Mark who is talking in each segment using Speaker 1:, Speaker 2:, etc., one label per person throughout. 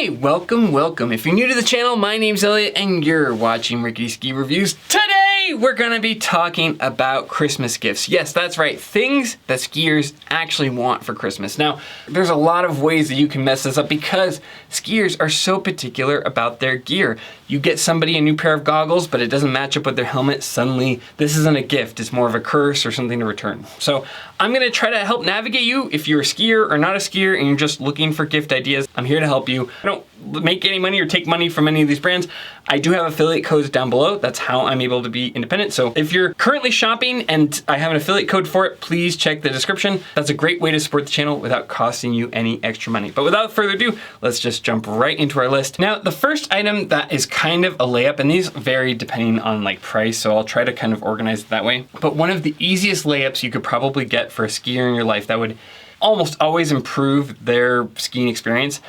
Speaker 1: Hey, welcome. If you're new to the channel, my name's Elliot and you're watching Rickety Ski Reviews. Today, we're gonna be talking about Christmas gifts. Yes, that's right, things that skiers actually want for Christmas. Now, there's a lot of ways that you can mess this up because skiers are so particular about their gear. You get somebody a new pair of goggles, but it doesn't match up with their helmet. Suddenly, this isn't a gift, it's more of a curse or something to return. So I'm gonna try to help navigate you if you're a skier or not a skier and you're just looking for gift ideas. I'm here to help you. I don't make any money or take money from any of these brands. I do have affiliate codes down below. That's how I'm able to be independent. So if you're currently shopping and I have an affiliate code for it, please check the description. That's a great way to support the channel without costing you any extra money. But without further ado, let's just jump right into our list. Now, the first item that is kind of a layup, and these vary depending on like price, so I'll try to kind of organize it that way. But one of the easiest layups you could probably get for a skier in your life that would almost always improve their skiing experience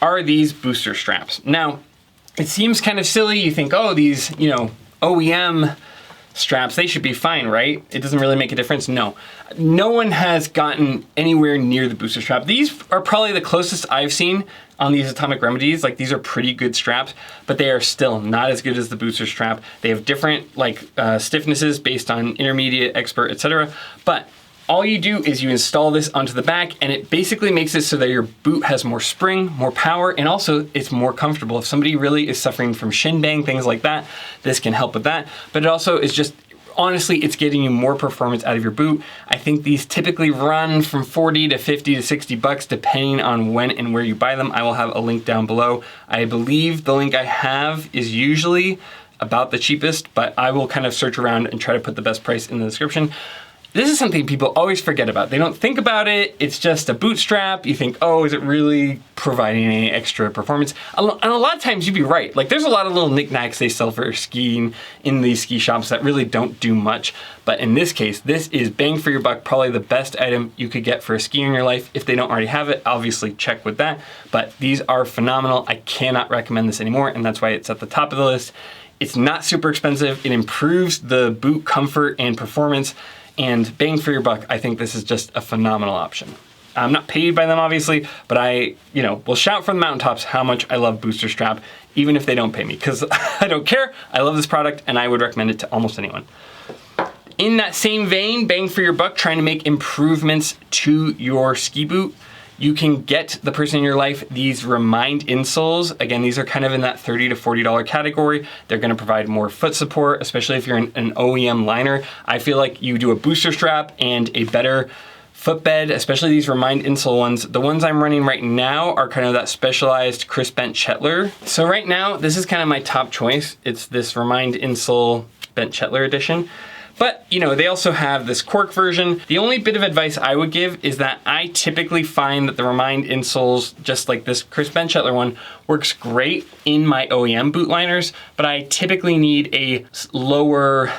Speaker 1: are these booster straps. Now, it seems kind of silly. You think, oh, these, OEM straps, they should be fine, right? It doesn't really make a difference. No one has gotten anywhere near the booster strap. These are probably the closest I've seen on these Atomic Remedies. Like, these are pretty good straps, but they are still not as good as the booster strap. They have different stiffnesses based on intermediate, expert, etc. But all you do is you install this onto the back and it basically makes it so that your boot has more spring, more power, and also it's more comfortable. If somebody really is suffering from shin bang, things like that, this can help with that. But it also is just, honestly, it's getting you more performance out of your boot. I think these typically run from 40 to 50 to 60 bucks depending on when and where you buy them. I will have a link down below. I believe the link I have is usually about the cheapest, but I will kind of search around and try to put the best price in the description. This is something people always forget about. They don't think about it. It's just a boot strap. You think, oh, is it really providing any extra performance? And a lot of times you'd be right. Like, there's a lot of little knickknacks they sell for skiing in these ski shops that really don't do much. But in this case, this is bang for your buck, probably the best item you could get for a skier in your life. If they don't already have it, obviously check with that. But these are phenomenal. I cannot recommend this anymore, and that's why it's at the top of the list. It's not super expensive. It improves the boot comfort and performance. And bang for your buck, I think this is just a phenomenal option. I'm not paid by them, obviously, but I, will shout from the mountaintops how much I love Booster Strap, even if they don't pay me, because I don't care. I love this product, and I would recommend it to almost anyone. In that same vein, bang for your buck, trying to make improvements to your ski boot, you can get the person in your life these Remind insoles. Again, these are kind of in that $30 to $40 category. They're gonna provide more foot support, especially if you're an OEM liner. I feel like you do a booster strap and a better footbed, especially these Remind insole ones. The ones I'm running right now are kind of that specialized Chris Bent Chetler. So right now, this is kind of my top choice. It's this Remind insole Bent Chetler edition. But, they also have this cork version. The only bit of advice I would give is that I typically find that the Remind insoles, just like this Chris Bent Chetler one, works great in my OEM boot liners, but I typically need a lower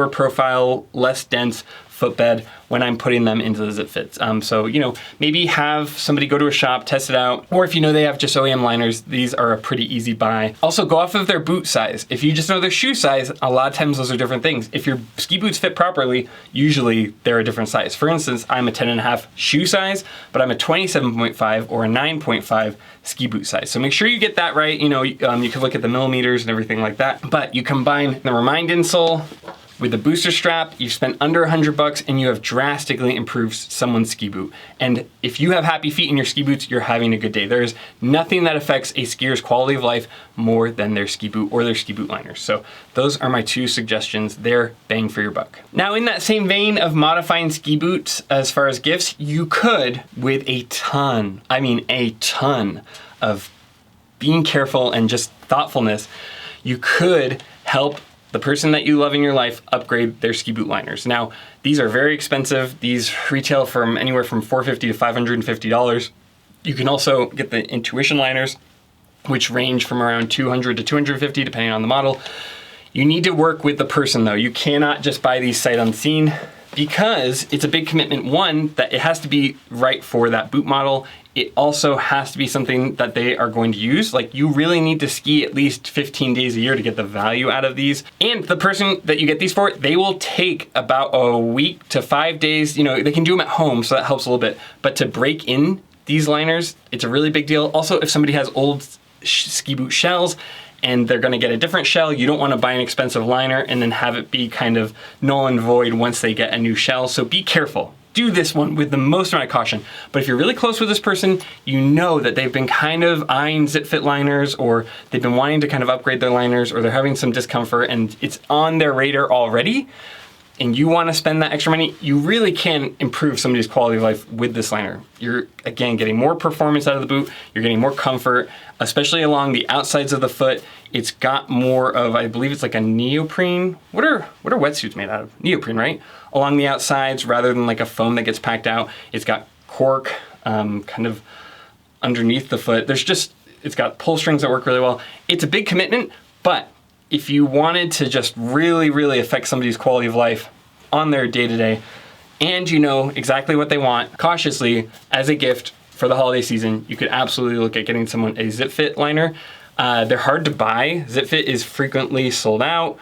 Speaker 1: profile, less dense footbed when I'm putting them into the zip fits. So, maybe have somebody go to a shop, test it out, or if they have just OEM liners, these are a pretty easy buy. Also, go off of their boot size. If you just know their shoe size, a lot of times those are different things. If your ski boots fit properly, usually they're a different size. For instance, I'm a 10.5 shoe size, but I'm a 27.5 or a 9.5 ski boot size. So make sure you get that right. You can look at the millimeters and everything like that, but you combine the Remind insole with the booster strap, you've spent under 100 bucks and you have drastically improved someone's ski boot. And if you have happy feet in your ski boots, you're having a good day. There's nothing that affects a skier's quality of life more than their ski boot or their ski boot liners. So those are my two suggestions. They're bang for your buck. Now, in that same vein of modifying ski boots as far as gifts, you could, with a ton of being careful and just thoughtfulness, you could help the person that you love in your life upgrade their ski boot liners. Now, these are very expensive. These retail from anywhere from $450 to $550. You can also get the Intuition liners, which range from around $200 to $250 depending on the model. You need to work with the person though. You cannot just buy these sight unseen because it's a big commitment. One, that it has to be right for that boot model. It also has to be something that they are going to use. Like, you really need to ski at least 15 days a year to get the value out of these. And the person that you get these for, they will take about a week to 5 days. They can do them at home, so that helps a little bit. But to break in these liners, it's a really big deal. Also, if somebody has old ski boot shells and they're gonna get a different shell, you don't wanna buy an expensive liner and then have it be kind of null and void once they get a new shell, so be careful. Do this one with the most amount of caution. But if you're really close with this person, you know that they've been kind of eyeing zip fit liners, or they've been wanting to kind of upgrade their liners, or they're having some discomfort and it's on their radar already, and you want to spend that extra money, you really can improve somebody's quality of life with this liner. You're, again, getting more performance out of the boot, you're getting more comfort, especially along the outsides of the foot. It's got more of, I believe it's like a neoprene. What are wetsuits made out of? Neoprene, right? Along the outsides, rather than like a foam that gets packed out. It's got cork kind of underneath the foot. It's got pull strings that work really well. It's a big commitment, but if you wanted to just really, really affect somebody's quality of life on their day-to-day, and you know exactly what they want, cautiously, as a gift for the holiday season, you could absolutely look at getting someone a zip fit liner. They're hard to buy. Zip fit is frequently sold out.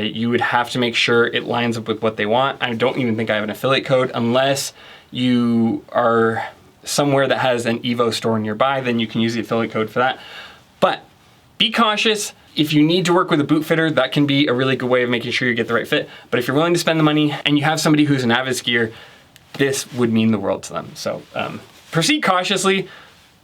Speaker 1: You would have to make sure it lines up with what they want. I don't even think I have an affiliate code unless you are somewhere that has an Evo store nearby, then you can use the affiliate code for that. But be cautious. If you need to work with a boot fitter, that can be a really good way of making sure you get the right fit. But if you're willing to spend the money and you have somebody who's an avid skier, this would mean the world to them. So proceed cautiously,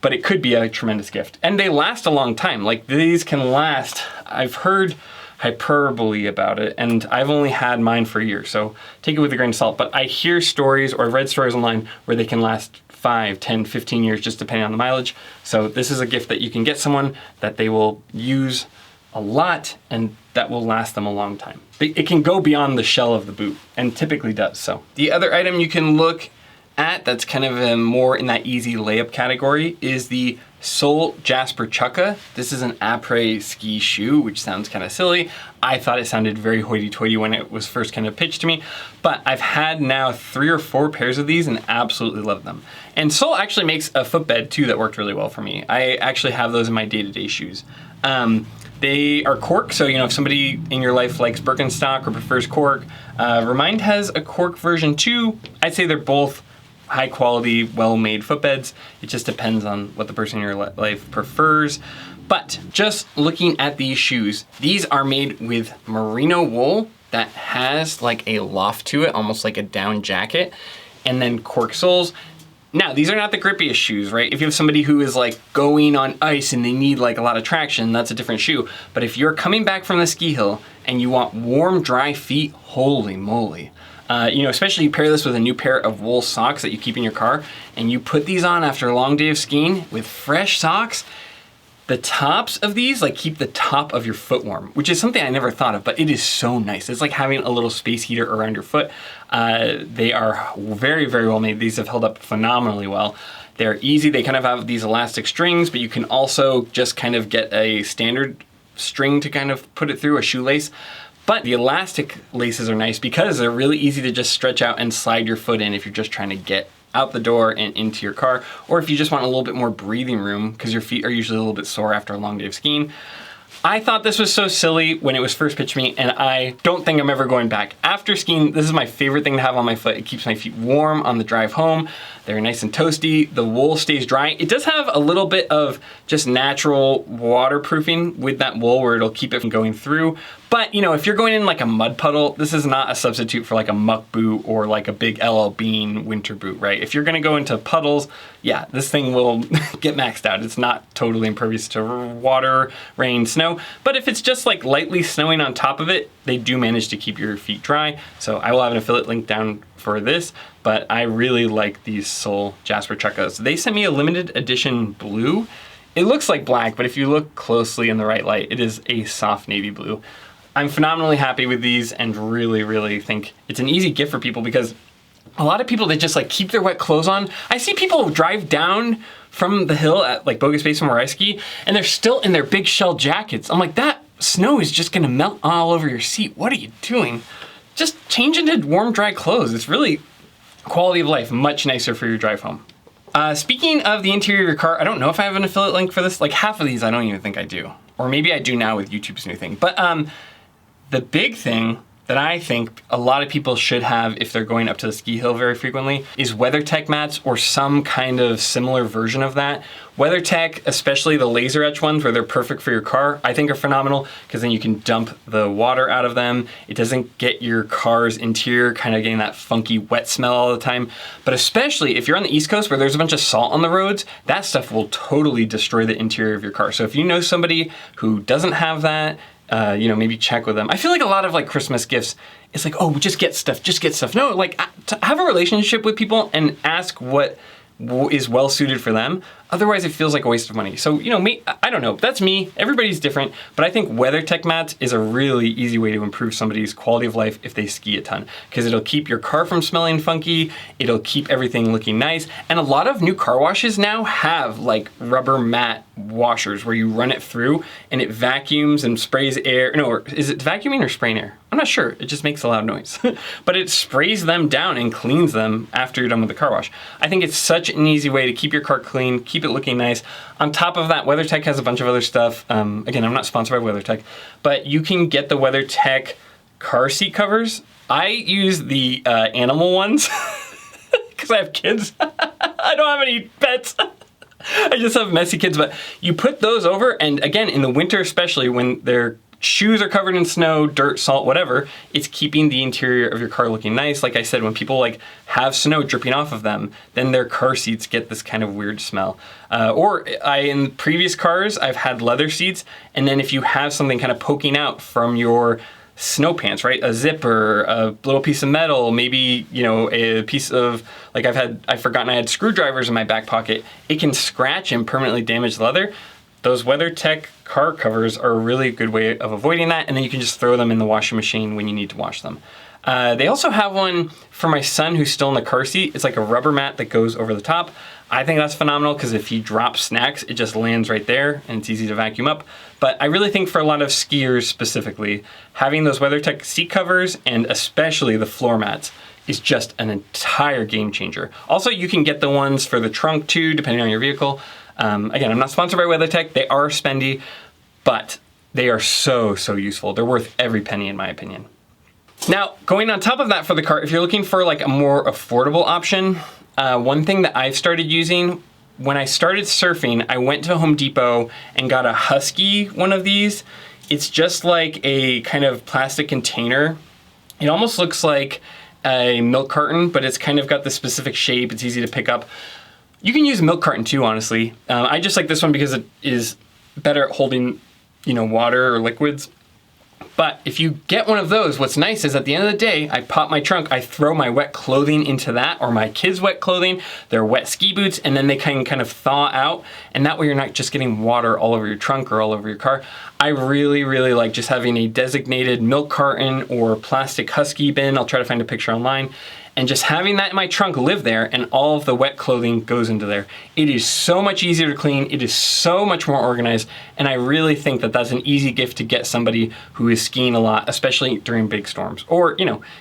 Speaker 1: but it could be a tremendous gift. And they last a long time. Like, these can last, I've heard hyperbole about it, and I've only had mine for a year, so take it with a grain of salt. But I hear stories, or I've read stories online, where they can last 5, 10, 15 years, just depending on the mileage. So this is a gift that you can get someone that they will use a lot and that will last them a long time. It can go beyond the shell of the boot, and typically does. So the other item you can look at that's kind of more in that easy layup category is the Sole Jasper Chukka. This is an après ski shoe, which sounds kind of silly. I thought it sounded very hoity-toity when it was first kind of pitched to me, but I've had now 3 or 4 pairs of these and absolutely love them. And Sole actually makes a footbed too that worked really well for me. I actually have those in my day-to-day shoes. They are cork, so you know, if somebody in your life likes Birkenstock or prefers cork, Remind has a cork version too. I'd say they're both high quality, well-made footbeds. It just depends on what the person in your life prefers. But just looking at these shoes, these are made with merino wool that has like a loft to it, almost like a down jacket, and then cork soles. Now, these are not the grippiest shoes, right? If you have somebody who is like going on ice and they need like a lot of traction, that's a different shoe. But if you're coming back from the ski hill and you want warm, dry feet, holy moly. You know, especially you pair this with a new pair of wool socks that you keep in your car, and you put these on after a long day of skiing with fresh socks. The tops of these like keep the top of your foot warm, which is something I never thought of, but it is so nice. It's like having a little space heater around your foot. They are very, very well made. These have held up phenomenally well. They're easy. They kind of have these elastic strings, but you can also just kind of get a standard string to kind of put it through, a shoelace. But the elastic laces are nice because they're really easy to just stretch out and slide your foot in if you're just trying to get out the door and into your car, or if you just want a little bit more breathing room because your feet are usually a little bit sore after a long day of skiing. I thought this was so silly when it was first pitched to me, and I don't think I'm ever going back. After skiing, this is my favorite thing to have on my foot. It keeps my feet warm on the drive home. They're nice and toasty. The wool stays dry. It does have a little bit of just natural waterproofing with that wool where it'll keep it from going through. But you know, if you're going in like a mud puddle, this is not a substitute for like a muck boot or like a big LL Bean winter boot, right? If you're gonna go into puddles, yeah, this thing will get maxed out. It's not totally impervious to water, rain, snow, but if it's just like lightly snowing on top of it, they do manage to keep your feet dry. So I will have an affiliate link down for this, but I really like these Sole Jasper Chukkas. They sent me a limited edition blue. It looks like black, but if you look closely in the right light, it is a soft navy blue. I'm phenomenally happy with these and really, really think it's an easy gift for people because a lot of people, they just like keep their wet clothes on. I see people drive down from the hill at like Bogus Basin where I ski, and they're still in their big shell jackets. I'm like, that snow is just gonna melt all over your seat. What are you doing? Just change into warm, dry clothes. It's really quality of life, much nicer for your drive home. Speaking of the interior of your car, I don't know if I have an affiliate link for this. Like half of these, I don't even think I do. Or maybe I do now with YouTube's new thing. But the big thing that I think a lot of people should have if they're going up to the ski hill very frequently is Weathertech mats or some kind of similar version of that. Weathertech, especially the laser etch ones where they're perfect for your car, I think are phenomenal because then you can dump the water out of them. It doesn't get your car's interior kind of getting that funky wet smell all the time. But especially if you're on the East Coast where there's a bunch of salt on the roads, that stuff will totally destroy the interior of your car. So if you know somebody who doesn't have that, maybe check with them. I feel like a lot of like Christmas gifts, it's like, oh, just get stuff. No, like to have a relationship with people and ask what is well suited for them. Otherwise, it feels like a waste of money. So, I don't know. That's me. Everybody's different. But I think Weathertech mats is a really easy way to improve somebody's quality of life if they ski a ton. Because it'll keep your car from smelling funky. It'll keep everything looking nice. And a lot of new car washes now have like rubber mat washers where you run it through and it vacuums and sprays air. No, or is it vacuuming or spraying air? I'm not sure. It just makes a loud noise. But it sprays them down and cleans them after you're done with the car wash. I think it's such an easy way to keep your car clean, keep it looking nice. On top of that, Weathertech has a bunch of other stuff. Again, I'm not sponsored by Weathertech, but you can get the Weathertech car seat covers. I use the animal ones because I have kids. I don't have any pets. I just have messy kids, but you put those over, and again, in the winter especially, when their shoes are covered in snow, dirt, salt, whatever, it's keeping the interior of your car looking nice. Like I said, when people like have snow dripping off of them, then their car seats get this kind of weird smell. In previous cars, I've had leather seats, and then if you have something kind of poking out from your snow pants, right? A zipper, a little piece of metal, maybe, a piece of, like I've forgotten I had screwdrivers in my back pocket. It can scratch and permanently damage the leather. Those Weathertech car covers are a really good way of avoiding that, and then you can just throw them in the washing machine when you need to wash them. They also have one for my son who's still in the car seat. It's like a rubber mat that goes over the top. I think that's phenomenal because if he drops snacks, it just lands right there and it's easy to vacuum up. But I really think for a lot of skiers specifically, having those Weathertech seat covers and especially the floor mats is just an entire game changer. Also, you can get the ones for the trunk too, depending on your vehicle. Again, I'm not sponsored by Weathertech. They are spendy, but they are so useful. They're worth every penny in my opinion. Now, going on top of that for the car, if you're looking for like a more affordable option, one thing that I've started using, when I started surfing, I went to Home Depot and got a Husky one of these. It's just like a kind of plastic container. It almost looks like a milk carton, but it's kind of got the specific shape. It's easy to pick up. You can use a milk carton too, honestly. I just like this one because it is better at holding, water or liquids. But if you get one of those, what's nice is at the end of the day, I pop my trunk, I throw my wet clothing into that, or my kids' wet clothing, their wet ski boots, and then they can kind of thaw out, and that way you're not just getting water all over your trunk or all over your car. I really like just having a designated milk carton or plastic Husky bin. I'll try to find a picture online. And just having that in my trunk live there and all of the wet clothing goes into there. It is so much easier to clean. It is so much more organized. And I really think that that's an easy gift to get somebody who is skiing a lot, especially during big storms. Or,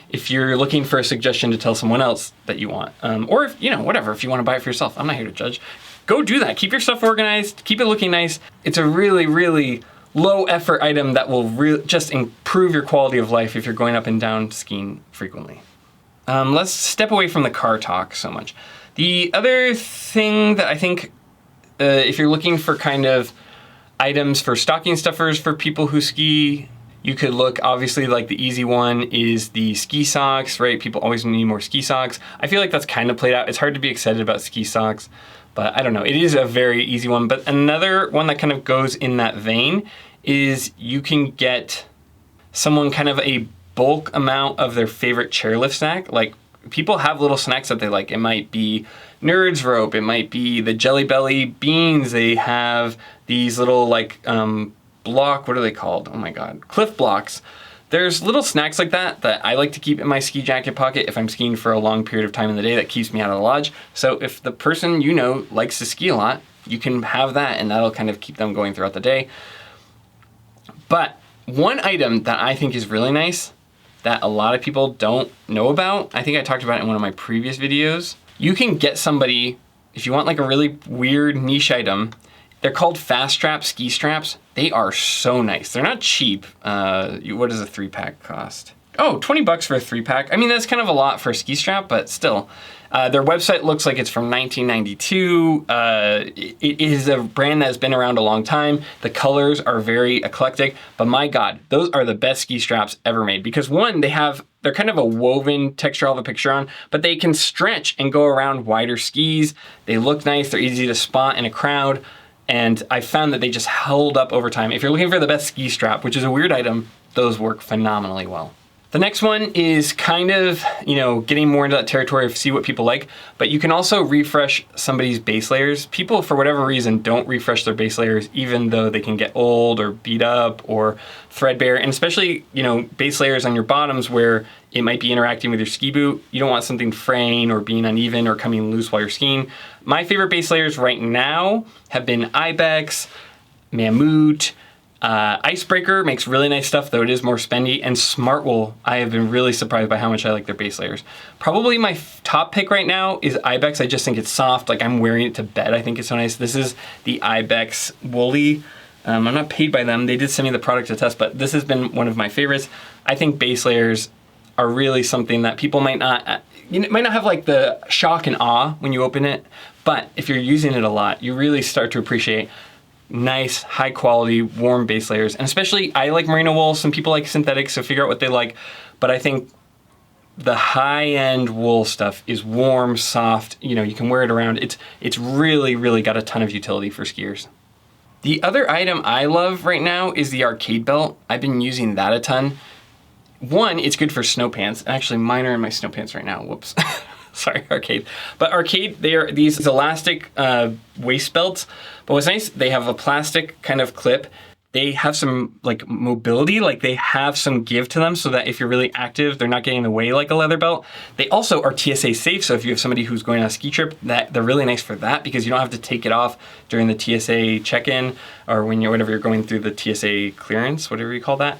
Speaker 1: if you're looking for a suggestion to tell someone else that you want. Or if, whatever, if you want to buy it for yourself. I'm not here to judge. Go do that. Keep your stuff organized. Keep it looking nice. It's a really low effort item that will just improve your quality of life if you're going up and down skiing frequently. Let's step away from the car talk so much. The other thing that I think, if you're looking for kind of items for stocking stuffers for people who ski, you could look, obviously, like the easy one is the ski socks, right? People always need more ski socks. I feel like that's kind of played out. It's hard to be excited about ski socks, but I don't know. It is a very easy one. But another one that kind of goes in that vein is you can get someone kind of a bulk amount of their favorite chairlift snack. Like, people have little snacks that they like. It might be Nerds rope, it might be the Jelly Belly beans. They have these little what are they called? Oh my God, Cliff Blocks. There's little snacks like that I like to keep in my ski jacket pocket if I'm skiing for a long period of time in the day. That keeps me out of the lodge. So if the person likes to ski a lot, you can have that and that'll kind of keep them going throughout the day. But one item that I think is really nice that a lot of people don't know about, I think I talked about it in one of my previous videos. You can get somebody, if you want like a really weird niche item, they're called fast strap ski straps. They are so nice. They're not cheap. What does a 3-pack cost? Oh, 20 bucks for a 3-pack. I mean, that's kind of a lot for a ski strap, but still. Their website looks like it's from 1992. It is a brand that has been around a long time. The colors are very eclectic, but my God, those are the best ski straps ever made because one, they're kind of a woven texture I'll have a picture on, but they can stretch and go around wider skis. They look nice, they're easy to spot in a crowd, and I found that they just held up over time. If you're looking for the best ski strap, which is a weird item, those work phenomenally well. The next one is kind of, getting more into that territory of see what people like, but you can also refresh somebody's base layers. People, for whatever reason, don't refresh their base layers, even though they can get old or beat up or threadbare, and especially, base layers on your bottoms where it might be interacting with your ski boot. You don't want something fraying or being uneven or coming loose while you're skiing. My favorite base layers right now have been Ibex, Mammut, Icebreaker makes really nice stuff, though it is more spendy, and Smartwool. I have been really surprised by how much I like their base layers. Probably my top pick right now is Ibex. I just think it's soft, like I'm wearing it to bed. I think it's so nice. This is the Ibex Woolly. I'm not paid by them. They did send me the product to test, but this has been one of my favorites. I think base layers are really something that people might not have like the shock and awe when you open it, but if you're using it a lot, you really start to appreciate nice, high quality, warm base layers. And especially, I like merino wool. Some people like synthetic, so figure out what they like. But I think the high-end wool stuff is warm, soft. You can wear it around. It's really, really got a ton of utility for skiers. The other item I love right now is the Arcade belt. I've been using that a ton. One, it's good for snow pants. Actually, mine are in my snow pants right now. Whoops. Sorry, Arcade. But Arcade, they are these elastic waist belts. But what's nice, they have a plastic kind of clip. They have some like mobility, like they have some give to them so that if you're really active, they're not getting in the way like a leather belt. They also are TSA safe, so if you have somebody who's going on a ski trip, they're really nice for that because you don't have to take it off during the TSA check-in or whenever you're going through the TSA clearance, whatever you call that.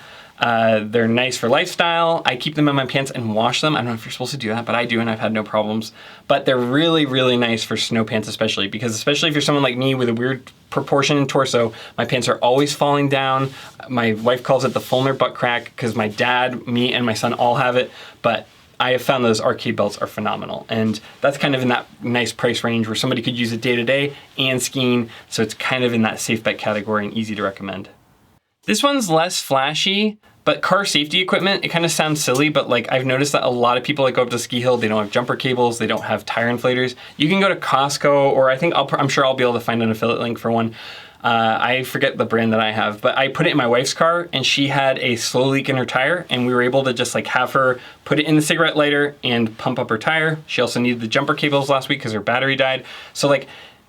Speaker 1: They're nice for lifestyle. I keep them in my pants and wash them. I don't know if you're supposed to do that, but I do, and I've had no problems. But they're really, really nice for snow pants especially, because especially if you're someone like me with a weird proportion in torso, my pants are always falling down. My wife calls it the Fulner butt crack because my dad, me, and my son all have it, but I have found those Arcade belts are phenomenal. And that's kind of in that nice price range where somebody could use it day to day and skiing, so it's kind of in that safe bet category and easy to recommend. This one's less flashy, but car safety equipment, it kind of sounds silly, but like I've noticed that a lot of people that go up to Ski Hill, they don't have jumper cables, they don't have tire inflators. You can go to Costco, or I'm sure I'll be able to find an affiliate link for one. I forget the brand that I have, but I put it in my wife's car and she had a slow leak in her tire and we were able to just like have her put it in the cigarette lighter and pump up her tire. She also needed the jumper cables last week because her battery died. So like,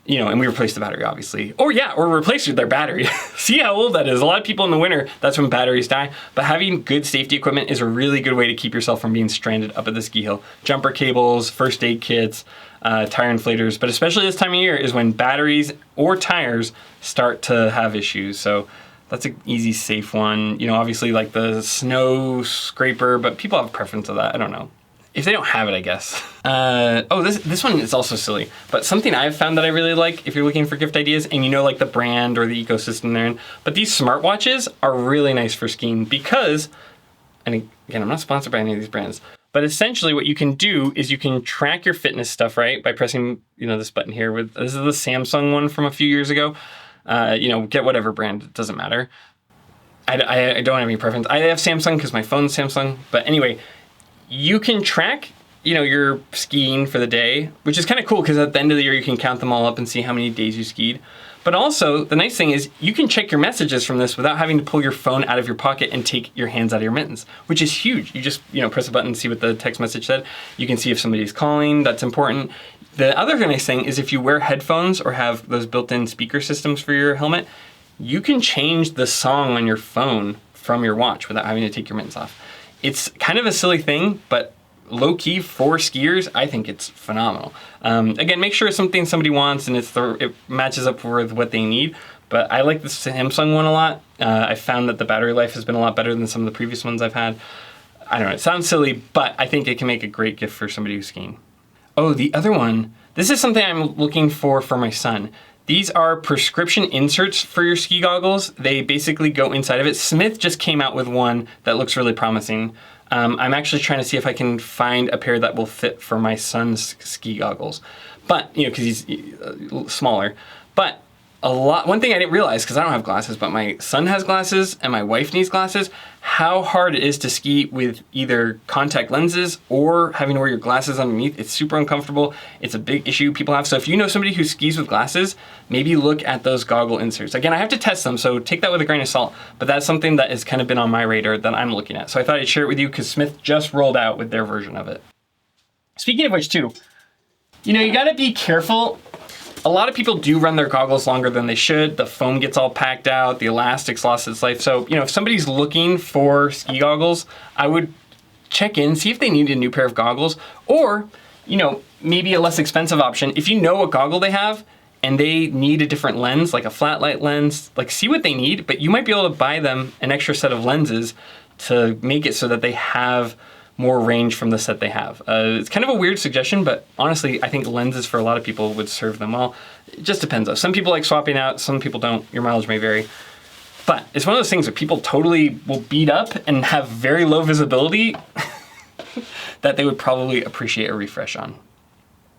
Speaker 1: and we replaced the battery, obviously. Or replaced their battery. See how old that is. A lot of people in the winter, that's when batteries die. But having good safety equipment is a really good way to keep yourself from being stranded up at the ski hill. Jumper cables, first aid kits, tire inflators, but especially this time of year is when batteries or tires start to have issues. So that's an easy, safe one. Obviously like the snow scraper, but people have a preference of that. I don't know. If they don't have it, I guess. This one is also silly, but something I've found that I really like if you're looking for gift ideas and like the brand or the ecosystem they're in, but these smartwatches are really nice for skiing because, and again, I'm not sponsored by any of these brands, but essentially what you can do is you can track your fitness stuff, right? By pressing, this button here this is the Samsung one from a few years ago. Get whatever brand, it doesn't matter. I don't have any preference. I have Samsung because my phone's Samsung, but anyway, you can track, your skiing for the day, which is kind of cool because at the end of the year, you can count them all up and see how many days you skied. But also, the nice thing is you can check your messages from this without having to pull your phone out of your pocket and take your hands out of your mittens, which is huge. You just, press a button and see what the text message said. You can see if somebody's calling, that's important. The other nice thing is if you wear headphones or have those built-in speaker systems for your helmet, you can change the song on your phone from your watch without having to take your mittens off. It's kind of a silly thing, but low-key for skiers, I think it's phenomenal. Again, make sure it's something somebody wants and it matches up with what they need. But I like the Samsung one a lot. I found that the battery life has been a lot better than some of the previous ones I've had. I don't know, it sounds silly, but I think it can make a great gift for somebody who's skiing. Oh, the other one, this is something I'm looking for my son. These are prescription inserts for your ski goggles. They basically go inside of it. Smith just came out with one that looks really promising. I'm actually trying to see if I can find a pair that will fit for my son's ski goggles. But, because he's smaller. But one thing I didn't realize, because I don't have glasses, but my son has glasses and my wife needs glasses, how hard it is to ski with either contact lenses or having to wear your glasses underneath. It's super uncomfortable. It's a big issue people have. So if you know somebody who skis with glasses, maybe look at those goggle inserts. Again, I have to test them, so take that with a grain of salt, but that's something that has kind of been on my radar that I'm looking at. So I thought I'd share it with you because Smith just rolled out with their version of it. Speaking of which too, you gotta be careful. A lot of people do run their goggles longer than they should. The foam gets all packed out, the elastic's lost its life. So, if somebody's looking for ski goggles, I would check in, see if they need a new pair of goggles, or, maybe a less expensive option. If you know what goggle they have and they need a different lens, like a flat light lens, see what they need, but you might be able to buy them an extra set of lenses to make it so that they have more range from the set they have. It's kind of a weird suggestion, but honestly, I think lenses for a lot of people would serve them well. It just depends though. Some people like swapping out, some people don't. Your mileage may vary. But it's one of those things that people totally will beat up and have very low visibility that they would probably appreciate a refresh on.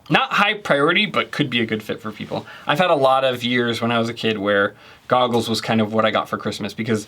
Speaker 1: Not high priority, but could be a good fit for people. I've had a lot of years when I was a kid where goggles was kind of what I got for Christmas because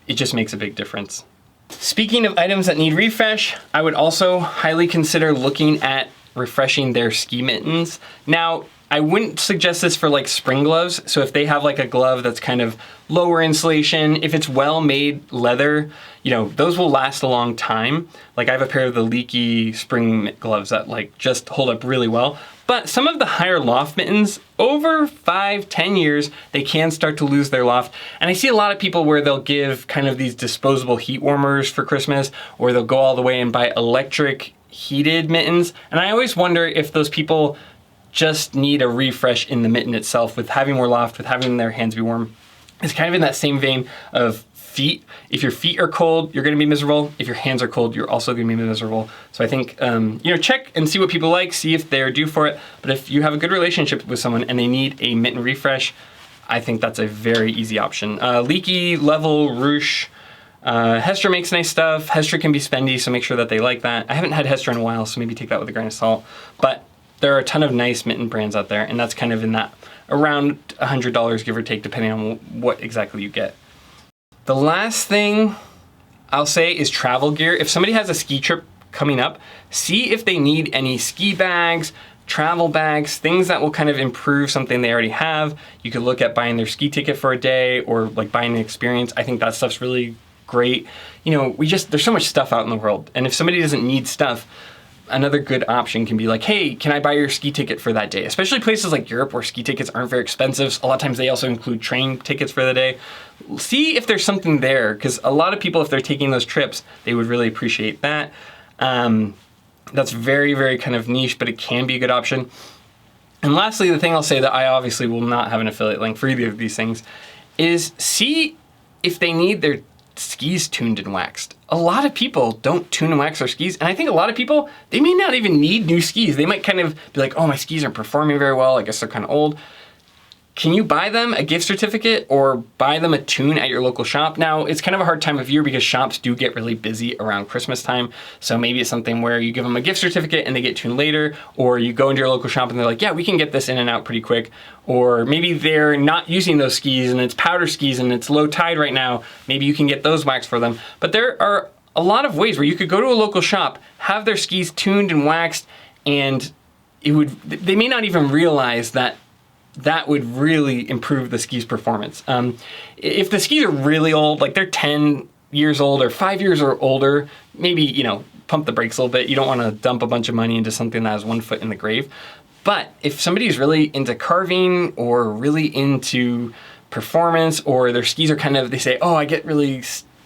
Speaker 1: it just makes a big difference. Speaking of items that need refresh, I would also highly consider looking at refreshing their ski mittens. Now, I wouldn't suggest this for spring gloves. So if they have a glove that's kind of lower insulation, if it's well-made leather, those will last a long time. I have a pair of the leaky spring gloves that just hold up really well. But some of the higher loft mittens, over 5-10 years, they can start to lose their loft. And I see a lot of people where they'll give kind of these disposable heat warmers for Christmas, or they'll go all the way and buy electric heated mittens. And I always wonder if those people just need a refresh in the mitten itself with having more loft, with having their hands be warm. It's kind of in that same vein of feet. If your feet are cold, you're gonna be miserable. If your hands are cold, you're also gonna be miserable. So I think, check and see what people like, see if they're due for it. But if you have a good relationship with someone and they need a mitten refresh, I think that's a very easy option. Leaky, Level, Roosh, Hestra makes nice stuff. Hestra can be spendy, so make sure that they like that. I haven't had Hestra in a while, so maybe take that with a grain of salt. But there are a ton of nice mitten brands out there, and that's kind of in that around $100, give or take, depending on what exactly you get. The last thing I'll say is travel gear. If somebody has a ski trip coming up, see if they need any ski bags, travel bags, things that will kind of improve something they already have. You could look at buying their ski ticket for a day or buying an experience. I think that stuff's really great. There's so much stuff out in the world, and if somebody doesn't need stuff, another good option can be hey, can I buy your ski ticket for that day? Especially places like Europe where ski tickets aren't very expensive. A lot of times they also include train tickets for the day. See if there's something there, because a lot of people, if they're taking those trips, they would really appreciate that. That's very, very kind of niche, but it can be a good option. And lastly, the thing I'll say that I obviously will not have an affiliate link for either of these things is see if they need their skis tuned and waxed. A lot of people don't tune and wax their skis, and I think a lot of people, they may not even need new skis. They might kind of be like, oh, my skis aren't performing very well, I guess they're kind of old. Can you buy them a gift certificate or buy them a tune at your local shop? Now, it's kind of a hard time of year because shops do get really busy around Christmas time. So maybe it's something where you give them a gift certificate and they get tuned later, or you go into your local shop and they're like, yeah, we can get this in and out pretty quick. Or maybe they're not using those skis and it's powder skis and it's low tide right now. Maybe you can get those waxed for them. But there are a lot of ways where you could go to a local shop, have their skis tuned and waxed, and they may not even realize that would really improve the ski's performance. If the skis are really old, they're 10 years old or 5 years or older, maybe, pump the brakes a little bit. You don't want to dump a bunch of money into something that has 1 foot in the grave. But if somebody's really into carving or really into performance, or their skis are they say, oh, I get really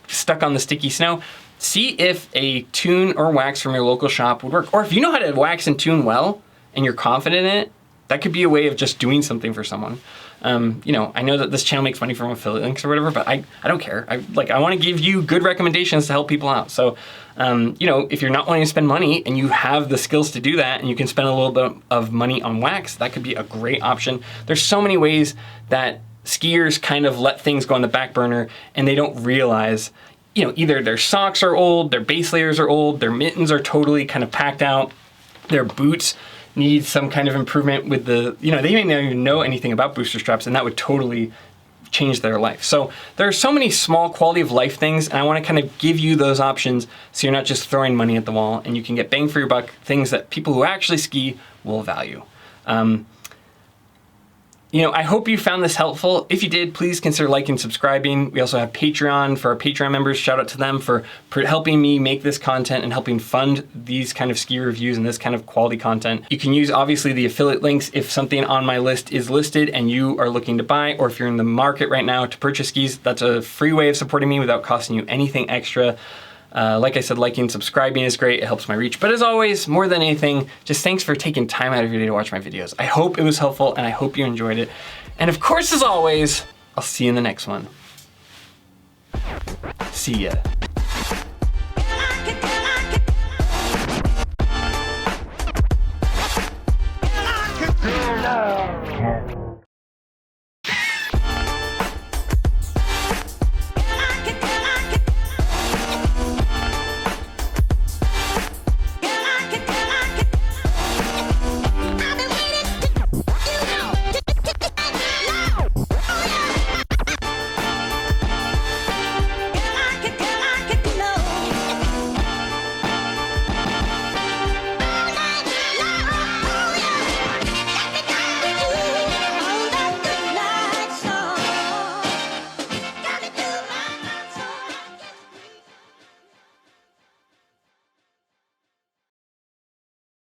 Speaker 1: stuck on the sticky snow, see if a tune or wax from your local shop would work. Or if you know how to wax and tune well and you're confident in it, that could be a way of just doing something for someone. I know that this channel makes money from affiliate links or whatever, but I don't care. I want to give you good recommendations to help people out. So, if you're not wanting to spend money and you have the skills to do that and you can spend a little bit of money on wax, that could be a great option. There's so many ways that skiers kind of let things go on the back burner and they don't realize, you know, either their socks are old, their base layers are old, their mittens are totally kind of packed out, their boots need some kind of improvement with the, you know, they may not even know anything about booster straps, and that would totally change their life. So there are so many small quality of life things, and I want to kind of give you those options so you're not just throwing money at the wall, and you can get bang for your buck, things that people who actually ski will value. You know, I hope you found this helpful. If you did, please consider liking and subscribing. We also have Patreon for our Patreon members. Shout out to them for helping me make this content and helping fund these kind of ski reviews and this kind of quality content. You can use, obviously, the affiliate links if something on my list is listed and you are looking to buy, or if you're in the market right now to purchase skis. That's a free way of supporting me without costing you anything extra. Like I said, liking and subscribing is great. It helps my reach. But as always, more than anything, just thanks for taking time out of your day to watch my videos. I hope it was helpful, and I hope you enjoyed it. And of course, as always, I'll see you in the next one. See ya.